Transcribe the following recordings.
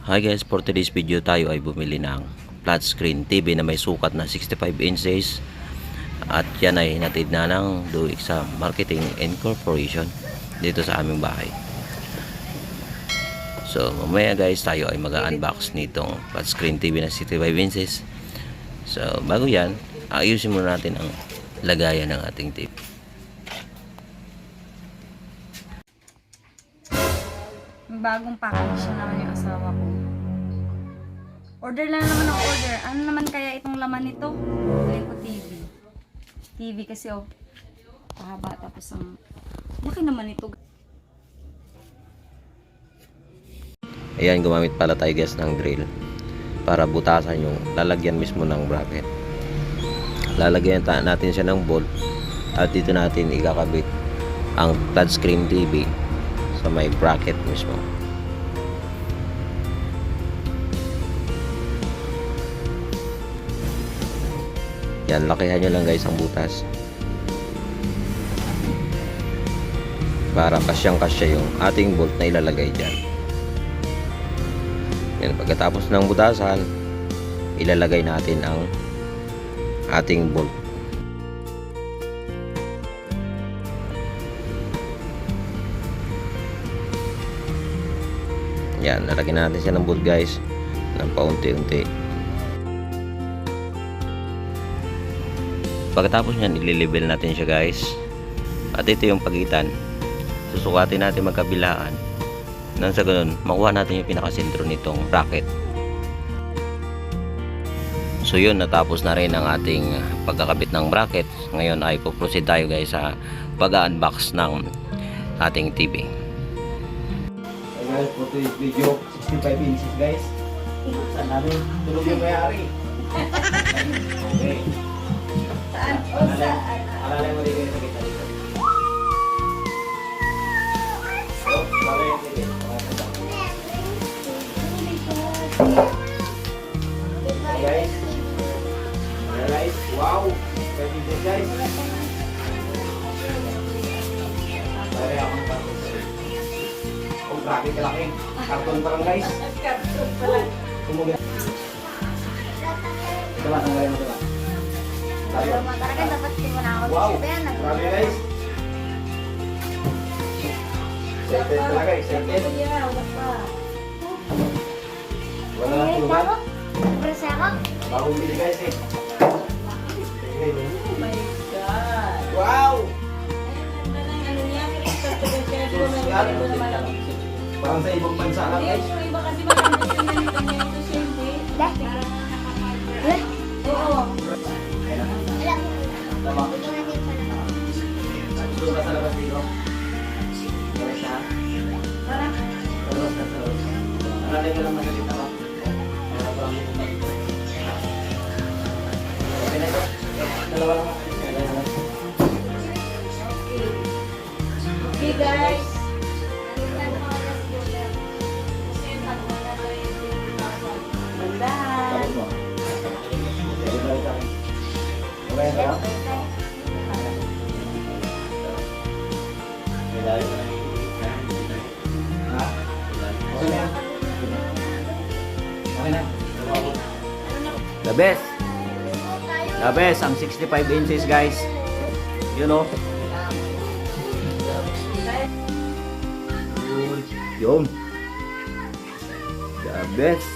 Hi guys, for today's video tayo ay bumili ng flat screen TV na may sukat na 65 inches at yan ay hinatid na ng DOIC sa Marketing and Corporation dito sa aming bahay. So mamaya guys, tayo ay mag-unbox nitong flat screen TV na 65 inches. So bago yan, ayusin muna natin ang lagayan ng ating TV. Bagong package na naman yung asawa ko. Order lang naman ng order. Ano naman kaya itong laman nito? Bilhin ko TV. TV kasi pahaba tapos ang laki naman ito. Ayan, gumamit pala tayo guys ng drill para butasan yung lalagyan mismo ng bracket. Lalagyan natin siya ng bolt at dito natin ikakabit ang flat screen TV sa may bracket mismo. Yan, lakihan nyo lang guys ang butas para kasyang-kasya yung ating bolt na ilalagay dyan. Yan, pagkatapos ng butasan, ilalagay natin ang ating bolt. Yan, lalagyan natin siya ng bolt guys ng paunti-unti. Pagkatapos nyan, ililibel natin siya guys. At ito yung pagitan. Susukatin natin magkabilaan. Nang sa ganun, makuha natin yung pinakasentro nitong bracket. So yun, natapos na rin ang ating pagkakabit ng bracket. Ngayon ay puproceed tayo guys sa pag-unbox ng ating TV. Hey guys, for today's video, 65 inches guys. Saan namin tulog yung mayari? Okay. Saan? Alalay mo din kayo sa kita dito. So, alalay yung TV. Hey guys. Alalay. Wow! 65 inches guys. Alalay akong tapos. Oh, grabe kalaki. Karton pa lang guys. Karton pa lang. Kumulit. Diba, tanggalin mo diba? Tayo. Talaga dapat di mo na ako Wow! sabihan. Grabe guys. Excited talaga, excited. Wala na tugan. Bagong bili guys eh. Oh my God. Wow! Ano niya? Social. Parang sa ibang bansa lang guys. Yung iba kasi maganda yung ganito niya ito siya hindi. Oo. Tama. Gusto ka sa labas dito? Kaya siya? Para. Labas ka sa labas. Alalay ka lang magalit ako. Para parang dito na dito. Okay na ito? Dalawa lang ako. Okay guys. Bandahan. Tapos mo. Okay na ito? Ha? Okay na yan? Okay na? The best! The best! Ang 65 inches guys. You know? Yun. The best.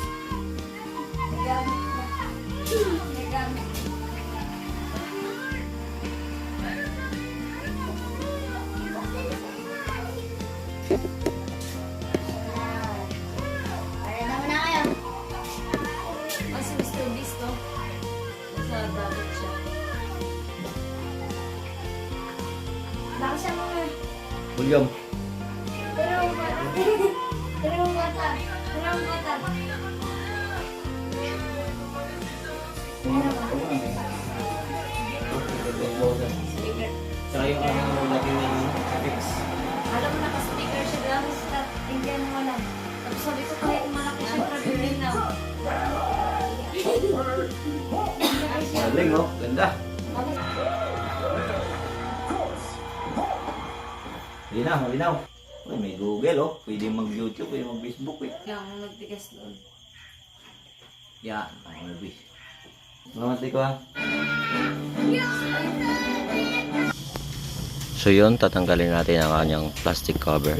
Mas Mr. Beast to. Sa dagat siya. Bakit siya mga... William. Pero ang bata. Pero ang bata. Pero ang bata. Sticker. Saka yung lagi na yung fix. Alam mo naka-sticker siya lang. Stop. Indian mo lang. Tapos sabi ko kahit malaki siya traveling na. Galing oh. Ganda. Malinaw, malinaw. Uy, may Google oh. Pwede mag-YouTube, pwede mag-Facebook eh. Kaya akong nagtigas doon. Yan, ang Elvis. Mamantay ko ha. So yun, tatanggalin natin ang kanyang plastic cover.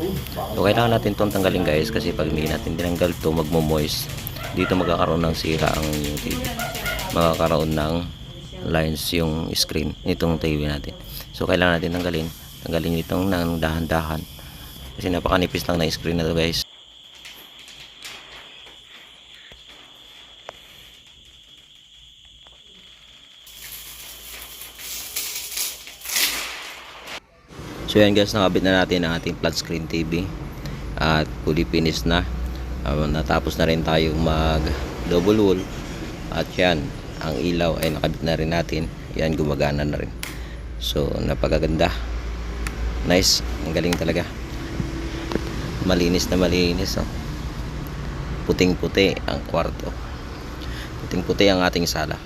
So kailangan natin itong tanggalin guys kasi pag hindi natin tinanggal ito, magmo-moist. Dito magkakaroon ng sira ang yung TV. Magkakaroon ng lines yung screen nitong TV natin. So kailangan natin tanggalin itong ng dahan-dahan. Kasi napakanipis lang na screen na to guys. So yan guys, nakabit na natin ang ating flat screen TV at fully finished na. Natapos na rin tayong mag double wall at yan, ang ilaw ay nakabit na rin natin. Yan, gumagana na rin. So napakaganda, nice, ang galing talaga, malinis na malinis oh. Puting puti ang kwarto, puting puti ang ating sala.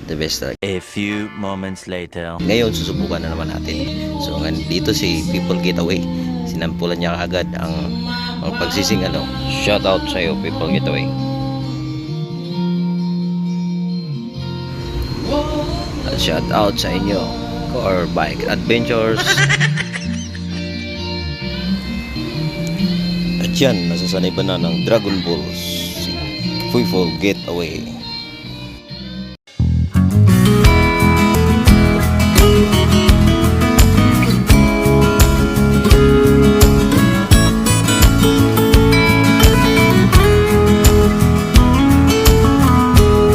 The best talaga. A few moments later. Ngayon susubukan na naman natin. So dito si People Getaway, sinampulan niya agad ang pagsisingalo. Shout out sa iyo People Getaway. At shout out sa inyo Core Bike Adventures. At yan, nasasanay ba na ng Dragon Ball si People Getaway.